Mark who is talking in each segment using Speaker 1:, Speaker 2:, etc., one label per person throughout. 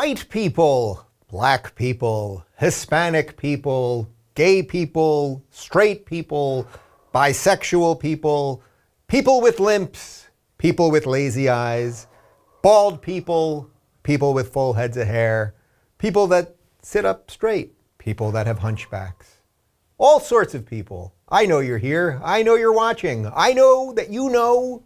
Speaker 1: white people, black people, Hispanic people, gay people, straight people, bisexual people, people with limps, people with lazy eyes, bald people, people with full heads of hair, people that sit up straight, people that have hunchbacks, all sorts of people. I know you're here. I know you're watching. I know that you know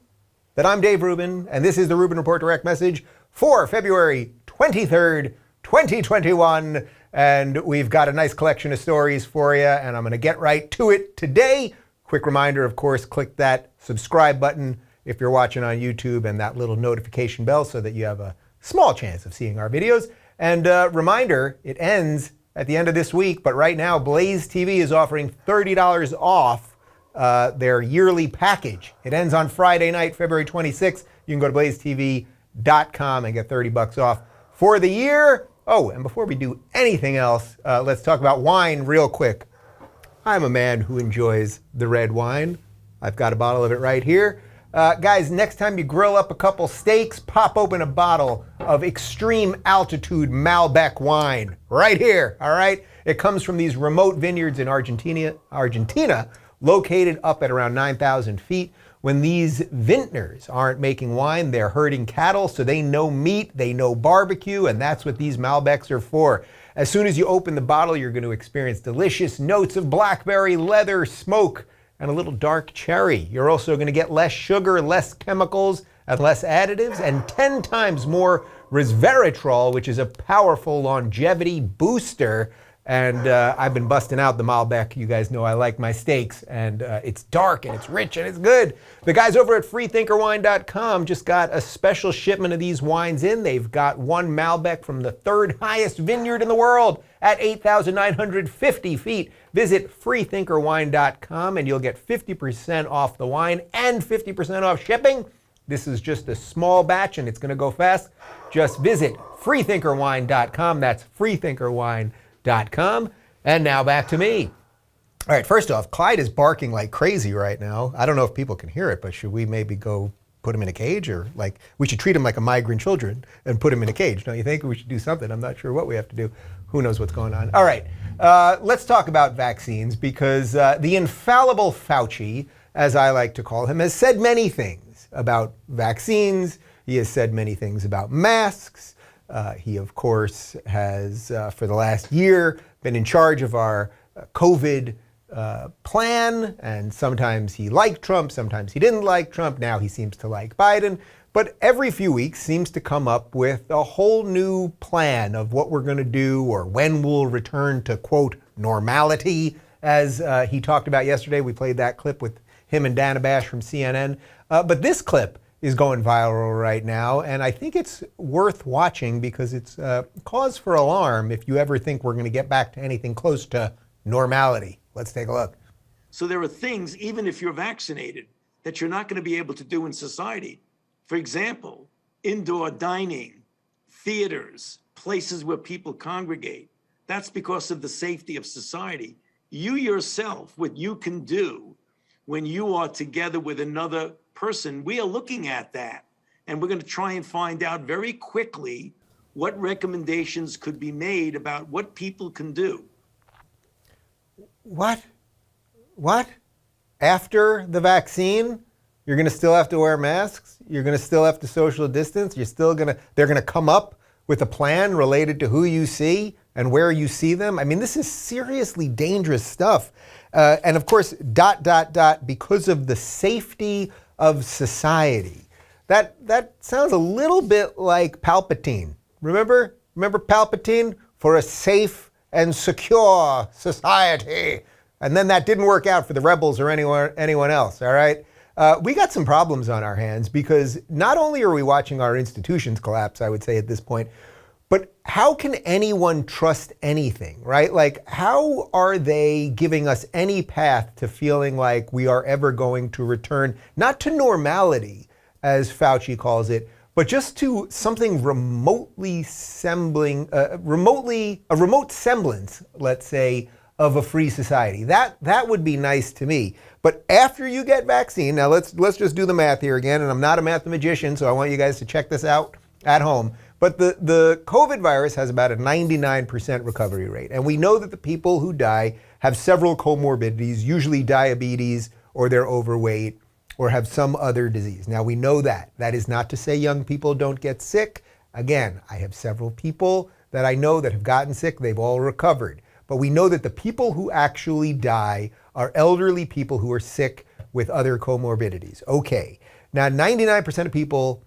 Speaker 1: that I'm Dave Rubin, and this is the Rubin Report Direct Message for February 23rd, 2021. And we've got a nice collection of stories for you, and I'm going to get right to it today. Quick reminder, of course, click that subscribe button if you're watching on YouTube and that little notification bell so that you have a small chance of seeing our videos. And reminder, it ends at the end of this week, but right now Blaze TV is offering $30 off their yearly package. It ends on Friday night, February 26th. You can go to blazetv.com and get $30 off for the year. Oh, and before we do anything else, let's talk about wine real quick. I'm a man who enjoys the red wine. I've got a bottle of it right here. Guys, next time you grill up a couple steaks, pop open a bottle of extreme altitude Malbec wine right here, all right? It comes from these remote vineyards in Argentina, located up at around 9,000 feet. When these vintners aren't making wine, they're herding cattle, so they know meat, they know barbecue, and that's what these Malbecs are for. As soon as you open the bottle, you're going to experience delicious notes of blackberry, leather, smoke, and a little dark cherry. You're also going to get less sugar, less chemicals, and less additives, and 10 times more resveratrol, which is a powerful longevity booster. And I've been busting out the Malbec. You guys know I like my steaks, and it's dark, and it's rich, and it's good. The guys over at freethinkerwine.com just got a special shipment of these wines in. They've got one Malbec from the third highest vineyard in the world at 8,950 feet. Visit freethinkerwine.com, and you'll get 50% off the wine and 50% off shipping. This is just a small batch, and it's going to go fast. Just visit freethinkerwine.com. That's freethinkerwine.com. And now back to me. All right, first off, Clyde is barking like crazy right now. I don't know if people can hear it, but should we maybe go put him in a cage, or like we should treat him like a migrant children and put him in a cage? Don't you think we should do something? I'm not sure what we have to do. Who knows what's going on? All right, let's talk about vaccines, because the infallible Fauci, as I like to call him, has said many things about vaccines. He has said many things about masks. He, of course, has, for the last year, been in charge of our COVID plan, and sometimes he liked Trump, sometimes he didn't like Trump. Now he seems to like Biden, but every few weeks seems to come up with a whole new plan of what we're going to do or when we'll return to, quote, normality, as he talked about yesterday. We played that clip with him and Dana Bash from CNN, but this clip is going viral right now, and I think it's worth watching because it's cause for alarm if you ever think we're going to get back to anything close to normality. Let's take a look.
Speaker 2: So there are things, even if you're vaccinated, that you're not going to be able to do in society. For example, indoor dining, theaters, places where people congregate. That's because of the safety of society. You yourself, what you can do when you are together with another person, we are looking at that, and we're going to try and find out very quickly what recommendations could be made about what people can do.
Speaker 1: What? After the vaccine, you're going to still have to wear masks? You're going to still have to social distance? They're going to come up with a plan related to who you see and where you see them? I mean, this is seriously dangerous stuff. And of course, because of the safety of society. That sounds a little bit like Palpatine. Remember Palpatine? For a safe and secure society. And then that didn't work out for the rebels or anyone else, all right? We got some problems on our hands, because not only are we watching our institutions collapse, I would say at this point, but how can anyone trust anything, right? Like, how are they giving us any path to feeling like we are ever going to return, not to normality, as Fauci calls it, but just to something remotely a remote semblance, let's say, of a free society? That would be nice to me. But after you get vaccine, now let's just do the math here again, and I'm not a mathematician, so I want you guys to check this out at home. But the COVID virus has about a 99% recovery rate. And we know that the people who die have several comorbidities, usually diabetes, or they're overweight, or have some other disease. Now we know that. That is not to say young people don't get sick. Again, I have several people that I know that have gotten sick. They've all recovered. But we know that the people who actually die are elderly people who are sick with other comorbidities. Okay, now 99% of people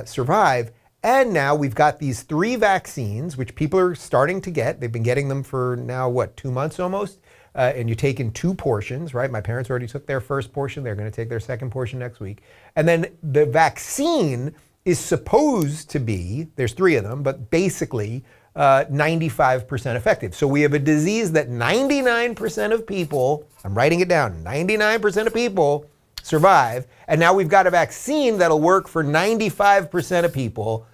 Speaker 1: survive. And now we've got these 3 vaccines, which people are starting to get. They've been getting them for now, 2 months almost? And you take in 2 portions, right? My parents already took their first portion. They're going to take their second portion next week. And then the vaccine is supposed to be, there's 3 of them, but basically 95% effective. So we have a disease that 99% of people, I'm writing it down, 99% of people survive. And now we've got a vaccine that'll work for 95% of people.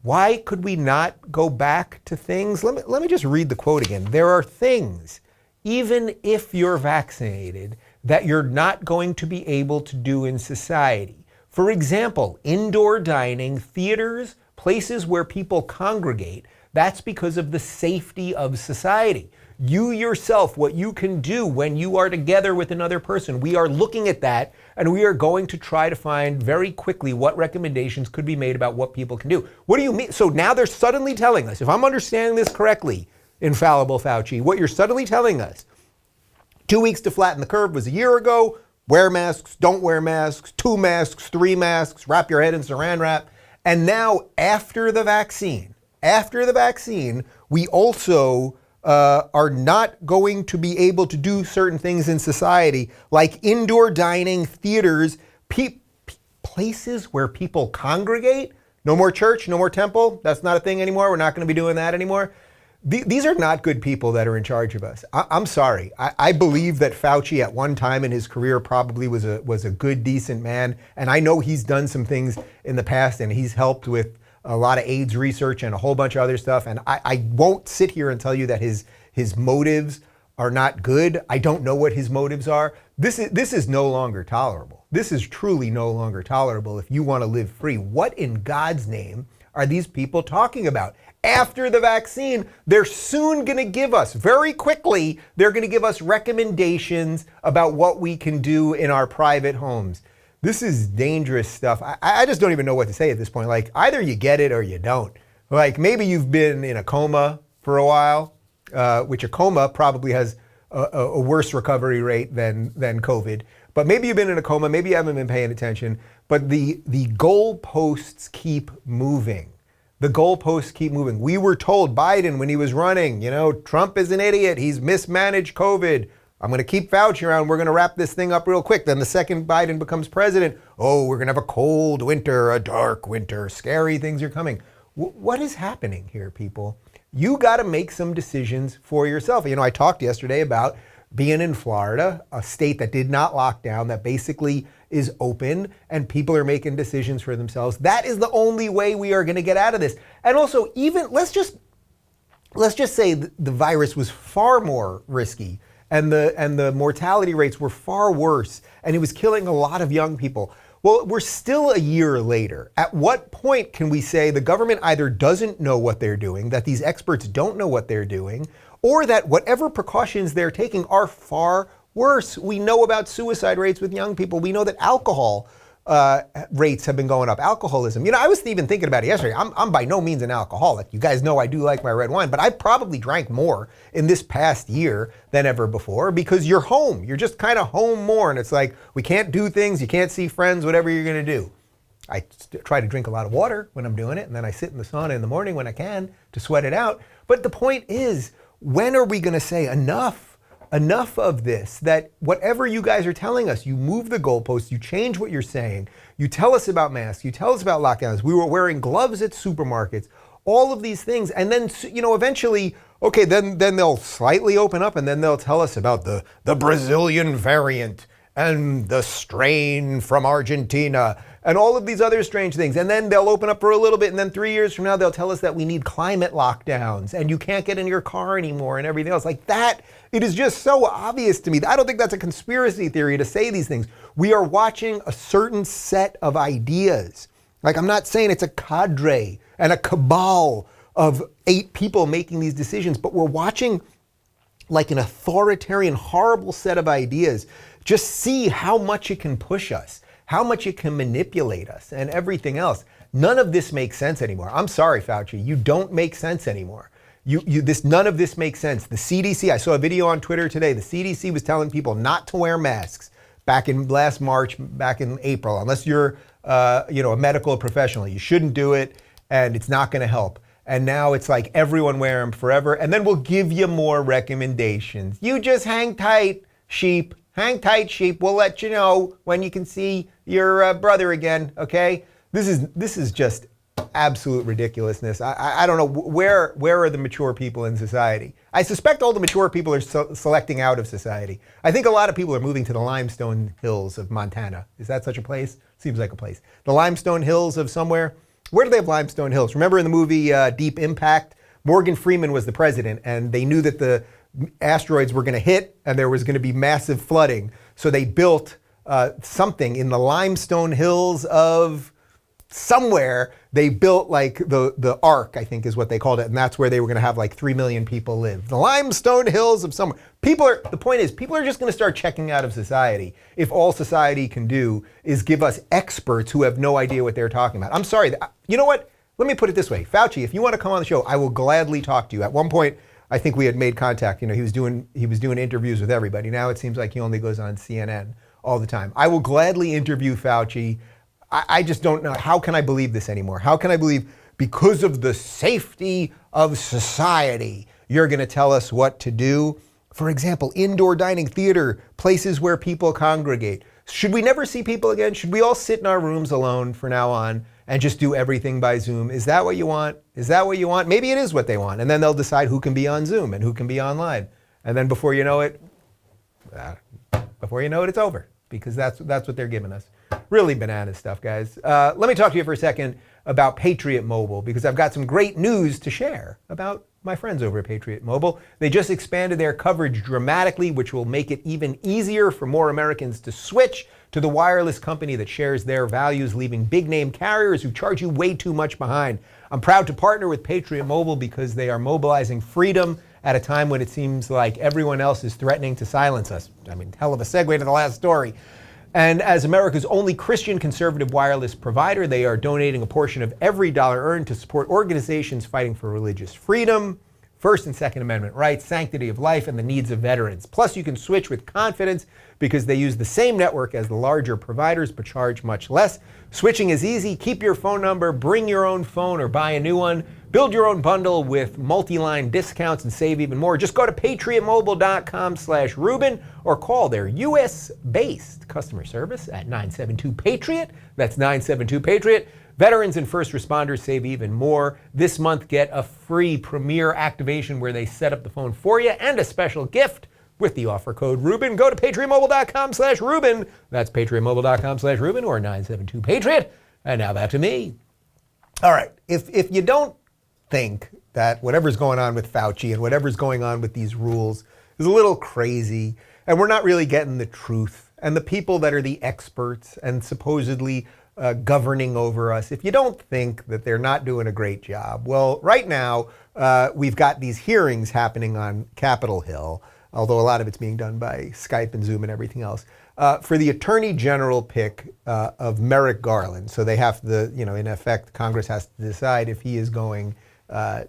Speaker 1: Why could we not go back to things? Let me just read the quote again. There are things, even if you're vaccinated, that you're not going to be able to do in society. For example, indoor dining, theaters, places where people congregate. That's because of the safety of society. You yourself, what you can do when you are together with another person, we are looking at that, and we are going to try to find very quickly what recommendations could be made about what people can do. What do you mean? So now they're suddenly telling us, if I'm understanding this correctly, infallible Fauci, what you're suddenly telling us, 2 weeks to flatten the curve was a year ago. Wear masks, don't wear masks, 2 masks, 3 masks, wrap your head in saran wrap. And now after the vaccine, we also are not going to be able to do certain things in society, like indoor dining, theaters, places where people congregate. No more church, no more temple. That's not a thing anymore. We're not going to be doing that anymore. These are not good people that are in charge of us. I'm sorry. I believe that Fauci at one time in his career probably was a good, decent man. And I know he's done some things in the past, and he's helped with a lot of AIDS research and a whole bunch of other stuff. And I won't sit here and tell you that his motives are not good. I don't know what his motives are. This is no longer tolerable. This is truly no longer tolerable if you want to live free. What in God's name are these people talking about? After the vaccine, they're soon going to give us, very quickly, they're going to give us recommendations about what we can do in our private homes. This is dangerous stuff. I just don't even know what to say at this point. Like, either you get it or you don't. Like, maybe you've been in a coma for a while, which a coma probably has a worse recovery rate than COVID. But maybe you've been in a coma, maybe you haven't been paying attention, but the goalposts keep moving. The goalposts keep moving. We were told Biden when he was running, Trump is an idiot. He's mismanaged COVID. I'm going to keep Fauci around. We're going to wrap this thing up real quick. Then the second Biden becomes president, we're going to have a cold winter, a dark winter, scary things are coming. What is happening here, people? You got to make some decisions for yourself. I talked yesterday about being in Florida, a state that did not lock down, that basically is open, and people are making decisions for themselves. That is the only way we are going to get out of this. And also, even let's just say the virus was far more risky, and the mortality rates were far worse, and it was killing a lot of young people. Well, we're still a year later. At what point can we say the government either doesn't know what they're doing, that these experts don't know what they're doing, or that whatever precautions they're taking are far worse? We know about suicide rates with young people. We know that alcohol rates have been going up, alcoholism. I was even thinking about it yesterday. I'm by no means an alcoholic. You guys know I do like my red wine, but I probably drank more in this past year than ever before, because you're home. You're just kind of home more, and it's like, we can't do things, you can't see friends, whatever you're going to do. I try to drink a lot of water when I'm doing it, and then I sit in the sauna in the morning when I can to sweat it out. But the point is, when are we going to say enough of this, that whatever you guys are telling us, you move the goalposts, you change what you're saying, you tell us about masks, you tell us about lockdowns, we were wearing gloves at supermarkets, all of these things, and then, eventually, okay, then they'll slightly open up, and then they'll tell us about the Brazilian variant, and the strain from Argentina, and all of these other strange things. And then they'll open up for a little bit, and then 3 years from now, they'll tell us that we need climate lockdowns, and you can't get in your car anymore, and everything else. Like that, it is just so obvious to me. I don't think that's a conspiracy theory to say these things. We are watching a certain set of ideas Like, I'm not saying it's a cadre and a cabal of 8 people making these decisions, but we're watching like an authoritarian, horrible set of ideas. Just see how much it can push us, how much it can manipulate us and everything else. None of this makes sense anymore. I'm sorry, Fauci, you don't make sense anymore. None of this makes sense. The CDC, I saw a video on Twitter today. The CDC was telling people not to wear masks back in last March, back in April, unless you're, a medical professional. You shouldn't do it, and it's not going to help. And now it's like everyone wear them forever, and then we'll give you more recommendations. You just hang tight, sheep. Hang tight, sheep. We'll let you know when you can see your brother again, okay? This is just absolute ridiculousness. I don't know, where are the mature people in society? I suspect all the mature people are selecting out of society. I think a lot of people are moving to the limestone hills of Montana. Is that such a place? Seems like a place. The limestone hills of somewhere? Where do they have limestone hills? Remember in the movie Deep Impact? Morgan Freeman was the president, and they knew that the asteroids were going to hit and there was going to be massive flooding. So they built something in the limestone hills of somewhere. They built like the Ark, I think is what they called it. And that's where they were going to have like 3 million people live. The limestone hills of somewhere. The point is, people are just going to start checking out of society if all society can do is give us experts who have no idea what they're talking about. I'm sorry. You know what? Let me put it this way. Fauci, if you want to come on the show, I will gladly talk to you. At one point, I think we had made contact. He was doing interviews with everybody. Now it seems like he only goes on CNN all the time. I will gladly interview Fauci. I just don't know. How can I believe this anymore? How can I believe because of the safety of society, you're going to tell us what to do? For example, indoor dining, theater, places where people congregate. Should we never see people again? Should we all sit in our rooms alone from now on and just do everything by Zoom? Is that what you want? Is that what you want? Maybe it is what they want. And then they'll decide who can be on Zoom and who can be online. And then before you know it, it's over. Because that's what they're giving us. Really banana stuff, guys. Let me talk to you for a second about Patriot Mobile, because I've got some great news to share about my friends over at Patriot Mobile. They just expanded their coverage dramatically, which will make it even easier for more Americans to switch to the wireless company that shares their values, leaving big name carriers who charge you way too much behind. I'm proud to partner with Patriot Mobile because they are mobilizing freedom at a time when it seems like everyone else is threatening to silence us. I mean, hell of a segue to the last story. And as America's only Christian conservative wireless provider, they are donating a portion of every dollar earned to support organizations fighting for religious freedom, First and Second Amendment rights, sanctity of life, and the needs of veterans. Plus, you can switch with confidence because they use the same network as the larger providers but charge much less. Switching is easy. Keep your phone number, bring your own phone or buy a new one. Build your own bundle with multi-line discounts and save even more. Just go to patriotmobile.com/Rubin or call their US-based customer service at 972-PATRIOT. That's 972-PATRIOT. Veterans and first responders save even more. This month, get a free Premier activation where they set up the phone for you and a special gift with the offer code Rubin. Go to patriotmobile.com/Rubin. That's patriotmobile.com/Rubin or 972-PATRIOT. And now back to me. All right. If you don't think that whatever's going on with Fauci and whatever's going on with these rules is a little crazy, and we're not really getting the truth, and the people that are the experts and supposedly governing over us, if you don't think that they're not doing a great job, well, right now we've got these hearings happening on Capitol Hill, although a lot of it's being done by Skype and Zoom and everything else, for the Attorney General pick of Merrick Garland. So they have to, in effect, Congress has to decide if he is going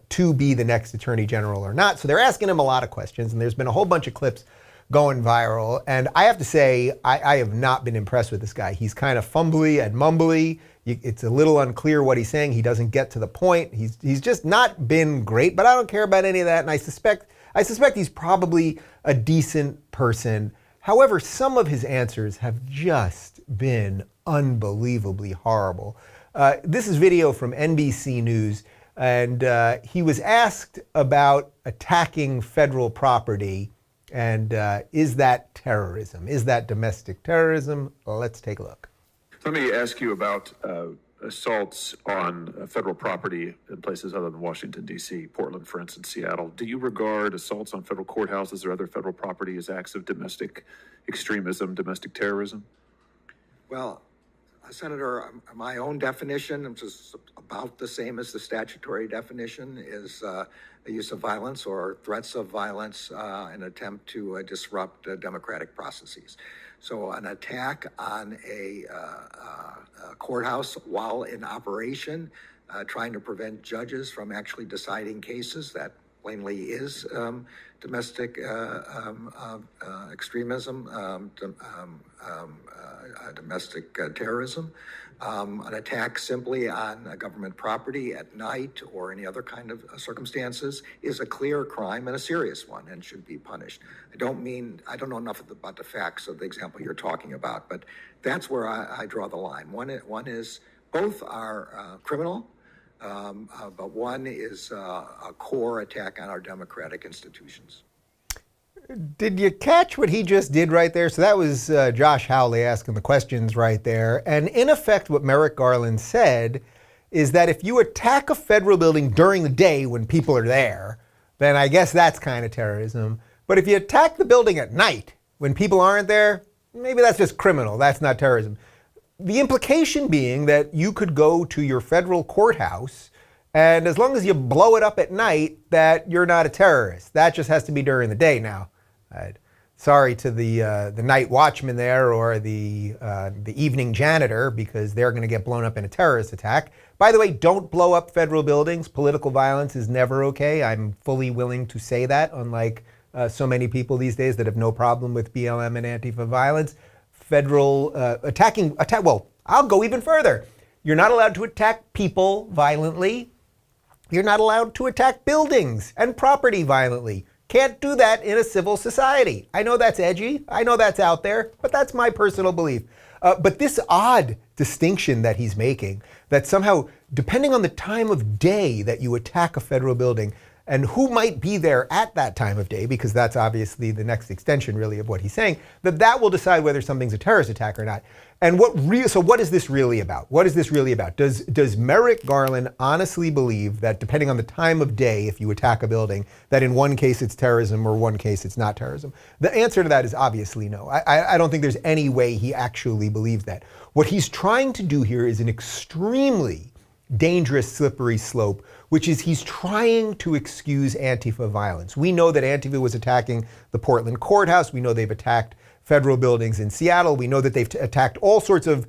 Speaker 1: to be the next Attorney General or not. So they're asking him a lot of questions, and there's been a whole bunch of clips going viral. And I have to say, I have not been impressed with this guy. He's kind of fumbly and mumbly. It's a little unclear what he's saying. He doesn't get to the point. He's just not been great, but I don't care about any of that. And I suspect he's probably a decent person. However, some of his answers have just been unbelievably horrible. This is video from NBC News, and he was asked about attacking federal property. And is that terrorism? Is that domestic terrorism? Well, let's take a look.
Speaker 3: Let me ask you about assaults on federal property in places other than Washington, D.C., Portland, for instance, Seattle. Do you regard assaults on federal courthouses or other federal property as acts of domestic extremism, domestic terrorism?
Speaker 4: Well, Senator, my own definition, which is about the same as the statutory definition, is the use of violence or threats of violence in an attempt to disrupt democratic processes. So an attack on a courthouse while in operation, trying to prevent judges from actually deciding cases, that plainly is domestic extremism, domestic terrorism. An attack simply on government property at night or any other kind of circumstances is a clear crime and a serious one and should be punished. I don't know enough about the facts of the example you're talking about, but that's where I draw the line. One is both are criminal, but one is a core attack on our democratic institutions.
Speaker 1: Did you catch what he just did right there? So that was Josh Hawley asking the questions right there. And in effect, what Merrick Garland said is that if you attack a federal building during the day when people are there, then I guess that's kind of terrorism. But if you attack the building at night when people aren't there, maybe that's just criminal. That's not terrorism. The implication being that you could go to your federal courthouse and as long as you blow it up at night, that you're not a terrorist. That just has to be during the day now. Sorry to the night watchman there or the evening janitor, because they're going to get blown up in a terrorist attack. By the way, don't blow up federal buildings. Political violence is never okay. I'm fully willing to say that, unlike so many people these days that have no problem with BLM and Antifa violence. Federal well, I'll go even further. You're not allowed to attack people violently. You're not allowed to attack buildings and property violently. Can't do that in a civil society. I know that's edgy. I know that's out there, but that's my personal belief. But this odd distinction that he's making, that somehow, depending on the time of day that you attack a federal building and who might be there at that time of day, because that's obviously the next extension really of what he's saying, that will decide whether something's a terrorist attack or not. And so what is this really about? What is this really about? Does Merrick Garland honestly believe that depending on the time of day, if you attack a building, that in one case it's terrorism or one case it's not terrorism? The answer to that is obviously no. I don't think there's any way he actually believes that. What he's trying to do here is an extremely dangerous slippery slope, which is he's trying to excuse Antifa violence. We know that Antifa was attacking the Portland courthouse. We know they've attacked federal buildings in Seattle. We know that they've attacked all sorts of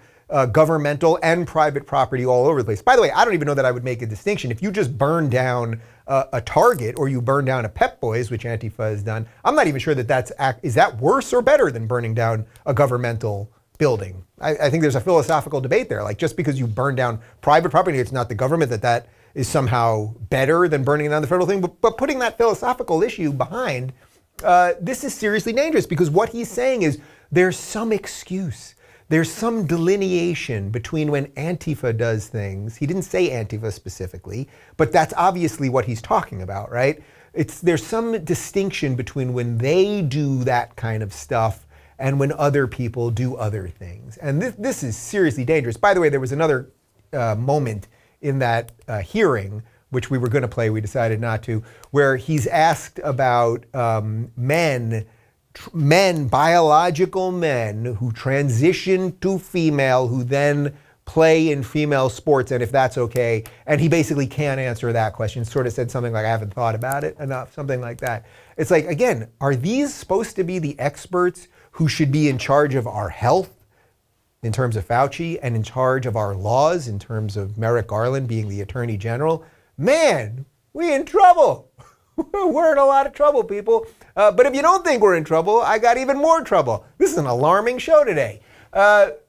Speaker 1: governmental and private property all over the place. By the way, I don't even know that I would make a distinction. If you just burn down a Target or you burn down a Pep Boys, which Antifa has done, I'm not even sure that is that worse or better than burning down a governmental building? I think there's a philosophical debate there. Like, just because you burn down private property, it's not the government, that is somehow better than burning down the federal thing. But putting that philosophical issue behind, this is seriously dangerous, because what he's saying is there's some excuse. There's some delineation between when Antifa does things. He didn't say Antifa specifically, but that's obviously what he's talking about, right? There's some distinction between when they do that kind of stuff and when other people do other things. And this is seriously dangerous. By the way, there was another moment in that hearing, which we were going to play, we decided not to, where he's asked about men, biological men who transition to female, who then play in female sports, and if that's okay. And he basically can't answer that question. Sort of said something like, I haven't thought about it enough, something like that. It's like, again, are these supposed to be the experts who should be in charge of our health in terms of Fauci and in charge of our laws in terms of Merrick Garland being the Attorney General? Man, we in trouble. We're in a lot of trouble, people. But if you don't think we're in trouble, I got even more trouble. This is an alarming show today.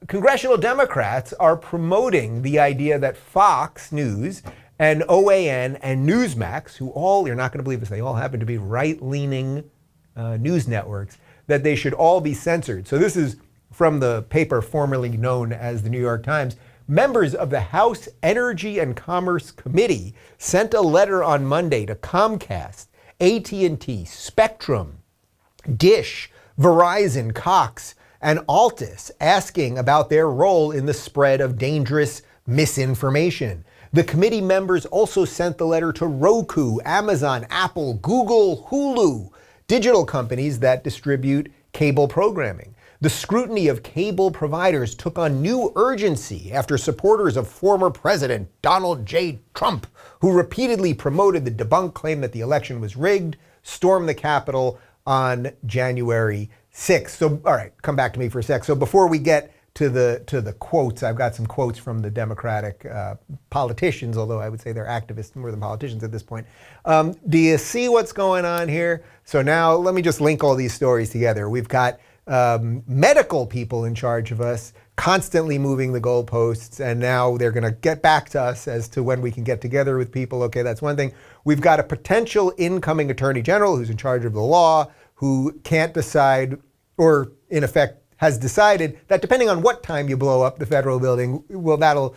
Speaker 1: Congressional Democrats are promoting the idea that Fox News and OAN and Newsmax, who all, you're not going to believe this, they all happen to be right-leaning news networks, that they should all be censored. So this is from the paper formerly known as the New York Times. Members of the House Energy and Commerce Committee sent a letter on Monday to Comcast, AT&T, Spectrum, Dish, Verizon, Cox, and Altice, asking about their role in the spread of dangerous misinformation. The committee members also sent the letter to Roku, Amazon, Apple, Google, Hulu, digital companies that distribute cable programming. The scrutiny of cable providers took on new urgency after supporters of former President Donald J. Trump, who repeatedly promoted the debunked claim that the election was rigged, stormed the Capitol on January 6th. So, all right, come back to me for a sec. So before we get to the quotes, I've got some quotes from the Democratic politicians, although I would say they're activists more than politicians at this point. Do you see what's going on here? So now let me just link all these stories together. We've got medical people in charge of us constantly moving the goalposts, and now they're going to get back to us as to when we can get together with people. Okay, that's one thing. We've got a potential incoming attorney general who's in charge of the law, who can't decide, or in effect has decided that depending on what time you blow up the federal building, well, that'll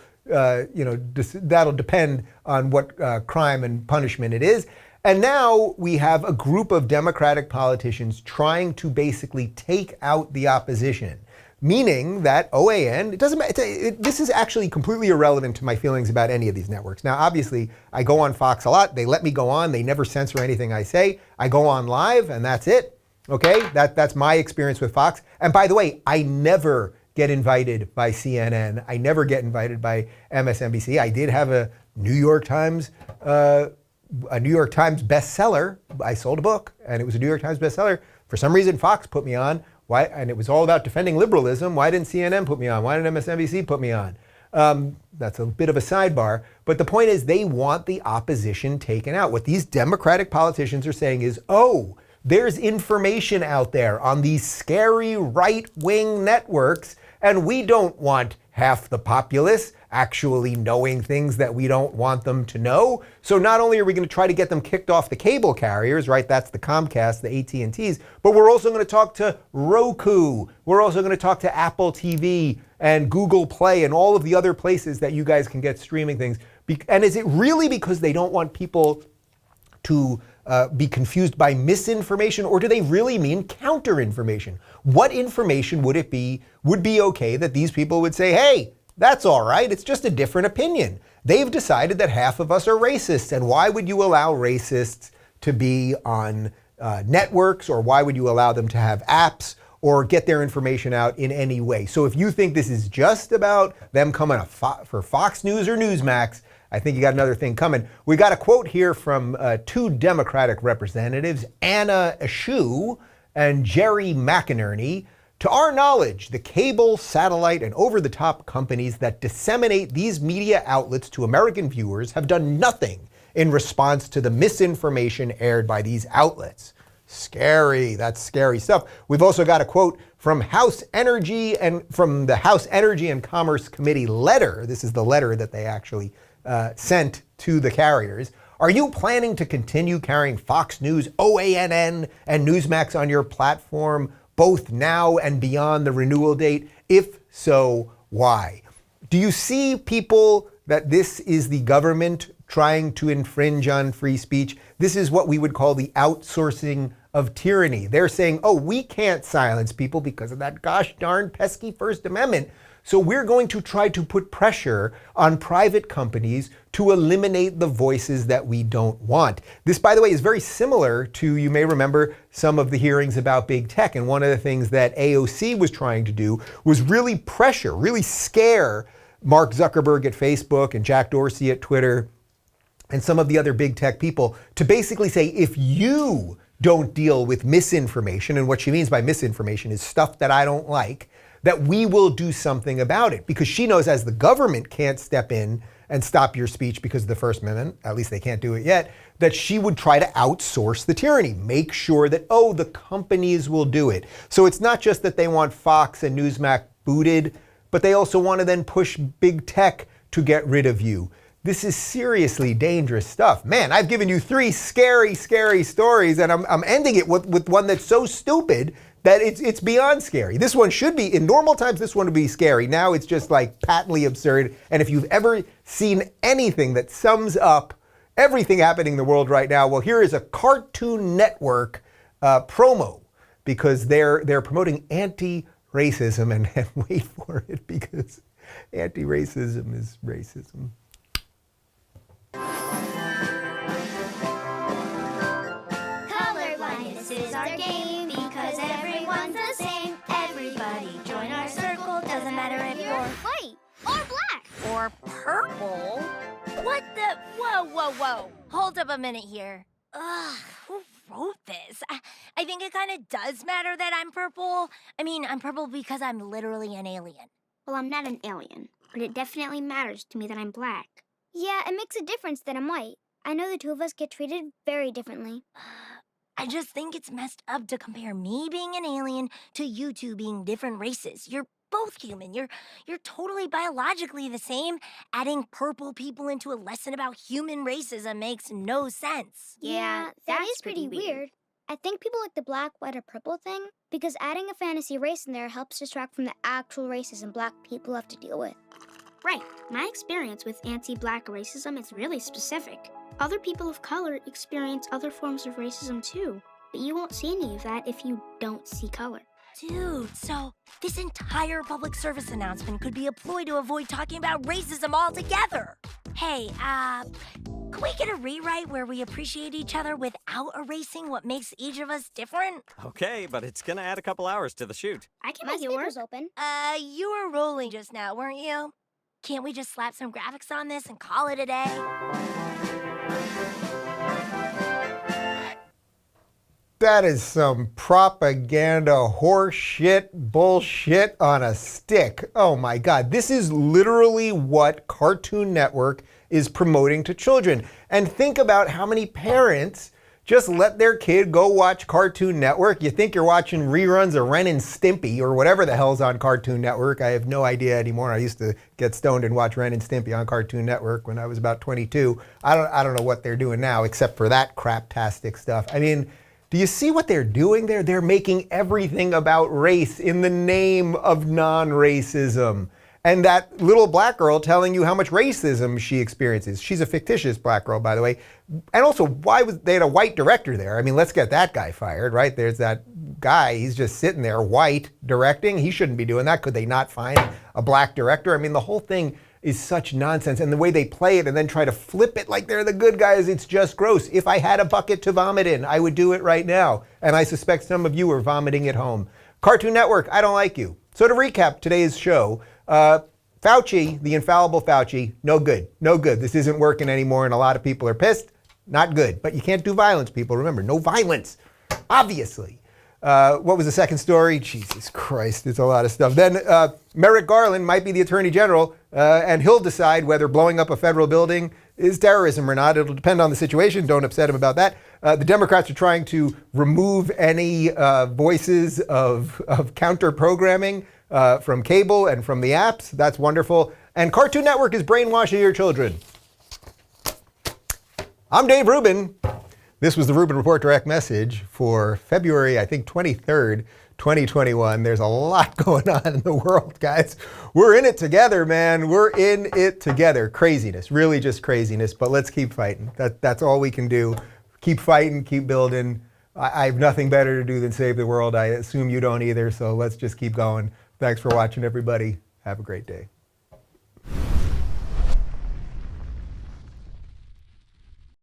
Speaker 1: depend on what crime and punishment it is. And now we have a group of Democratic politicians trying to basically take out the opposition, meaning that OAN, it doesn't matter. This is actually completely irrelevant to my feelings about any of these networks. Now, obviously, I go on Fox a lot. They let me go on. They never censor anything I say. I go on live, and that's it. Okay, that's my experience with Fox. And by the way, I never get invited by CNN. I never get invited by MSNBC. I did have a New York Times bestseller. I sold a book, and it was a New York Times bestseller. For some reason, Fox put me on. Why? And it was all about defending liberalism. Why didn't CNN put me on? Why didn't MSNBC put me on? That's a bit of a sidebar. But the point is, they want the opposition taken out. What these Democratic politicians are saying is, oh, there's information out there on these scary right-wing networks, and we don't want half the populace actually knowing things that we don't want them to know. So not only are we going to try to get them kicked off the cable carriers, right? That's the Comcast, the AT&Ts, but we're also going to talk to Roku. We're also going to talk to Apple TV and Google Play and all of the other places that you guys can get streaming things. And is it really because they don't want people to be confused by misinformation, or do they really mean counter information? What information would be okay that these people would say, hey, that's all right, it's just a different opinion. They've decided that half of us are racists, and why would you allow racists to be on networks, or why would you allow them to have apps or get their information out in any way? So if you think this is just about them coming for Fox News or Newsmax, I think you got another thing coming. We got a quote here from two Democratic representatives, Anna Eshoo and Jerry McInerney. To our knowledge, the cable, satellite, and over-the-top companies that disseminate these media outlets to American viewers have done nothing in response to the misinformation aired by these outlets. Scary, that's scary stuff. We've also got a quote from the House Energy and Commerce Committee letter. This is the letter that they actually sent to the carriers. Are you planning to continue carrying Fox News, OAN and Newsmax on your platform, both now and beyond the renewal date? If so, why? Do you see, people, that this is the government trying to infringe on free speech? This is what we would call the outsourcing of tyranny. They're saying, oh, we can't silence people because of that gosh darn pesky First Amendment. So we're going to try to put pressure on private companies to eliminate the voices that we don't want. This, by the way, is very similar to, you may remember, some of the hearings about big tech. And one of the things that AOC was trying to do was really pressure, really scare Mark Zuckerberg at Facebook and Jack Dorsey at Twitter and some of the other big tech people to basically say, if you don't deal with misinformation, and what she means by misinformation is stuff that I don't like, that we will do something about it. Because she knows, as the government can't step in and stop your speech because of the First Amendment, at least they can't do it yet, that she would try to outsource the tyranny, make sure that, oh, the companies will do it. So it's not just that they want Fox and Newsmax booted, but they also want to then push big tech to get rid of you. This is seriously dangerous stuff. Man, I've given you 3 scary, scary stories, and I'm ending it with one that's so stupid that it's beyond scary. This one should be, in normal times, this one would be scary. Now it's just like patently absurd. And if you've ever seen anything that sums up everything happening in the world right now, well, here is a Cartoon Network promo, because they're promoting anti-racism, and wait for it, because anti-racism is racism.
Speaker 5: Colorblindness is our game, because everyone's the same. Everybody Doesn't matter if you're
Speaker 6: white or black
Speaker 5: or purple. What the? Whoa. Hold up a minute here. Ugh, who wrote this? I think it kind of does matter that I'm purple. I mean, I'm purple because I'm literally an alien.
Speaker 6: Well, I'm not an alien, but it definitely matters to me that I'm black. Yeah, it makes a difference that I'm white. I know the two of us get treated very differently.
Speaker 5: I just think it's messed up to compare me being an alien to you two being different races. You're both human. You're totally biologically the same. Adding purple people into a lesson about human racism makes no sense.
Speaker 6: Yeah, that is pretty weird. I think people like the black, white, or purple thing because adding a fantasy race in there helps distract from the actual racism black people have to deal with.
Speaker 7: Right. My experience with anti-black racism is really specific. Other people of color experience other forms of racism too, but you won't see any of that if you don't see color.
Speaker 5: Dude, so this entire public service announcement could be a ploy to avoid talking about racism altogether. Hey, can we get a rewrite where we appreciate each other without erasing what makes each of us different?
Speaker 8: Okay, but it's gonna add a couple hours to the shoot.
Speaker 7: I can
Speaker 6: My
Speaker 7: make it work.
Speaker 6: speaker's open.
Speaker 5: You were rolling just now, weren't you? Can't we just slap some graphics on this and call it a day?
Speaker 1: That is some propaganda horse shit bullshit on a stick. Oh my God. This is literally what Cartoon Network is promoting to children. And think about how many parents just let their kid go watch Cartoon Network. You think you're watching reruns of Ren and Stimpy or whatever the hell's on Cartoon Network. I have no idea anymore. I used to get stoned and watch Ren and Stimpy on Cartoon Network when I was about 22. I don't know what they're doing now except for that craptastic stuff. I mean, do you see what they're doing there? They're making everything about race in the name of non-racism. And that little black girl telling you how much racism she experiences. She's a fictitious black girl, by the way. And also, why was they had a white director there? I mean, let's get that guy fired, right? There's that guy, he's just sitting there, white, directing. He shouldn't be doing that. Could they not find a black director? I mean, the whole thing is such nonsense. And the way they play it and then try to flip it like they're the good guys, it's just gross. If I had a bucket to vomit in, I would do it right now. And I suspect some of you are vomiting at home. Cartoon Network, I don't like you. So to recap today's show, Fauci, the infallible Fauci, no good. No good. This isn't working anymore and a lot of people are pissed. Not good. But you can't do violence, people. Remember, no violence. Obviously. What was the second story? Jesus Christ, it's a lot of stuff. Then Merrick Garland might be the Attorney General, and he'll decide whether blowing up a federal building is terrorism or not. It'll depend on the situation. Don't upset him about that. The Democrats are trying to remove any voices of counter-programming from cable and from the apps. That's wonderful. And Cartoon Network is brainwashing your children. I'm Dave Rubin. This was the Rubin Report Direct Message for February, I think, 23rd, 2021. There's a lot going on in the world, guys. We're in it together, man. We're in it together. Craziness, really just craziness. But let's keep fighting. That's all we can do. Keep fighting, keep building. I have nothing better to do than save the world. I assume you don't either. So let's just keep going. Thanks for watching, everybody. Have a great day.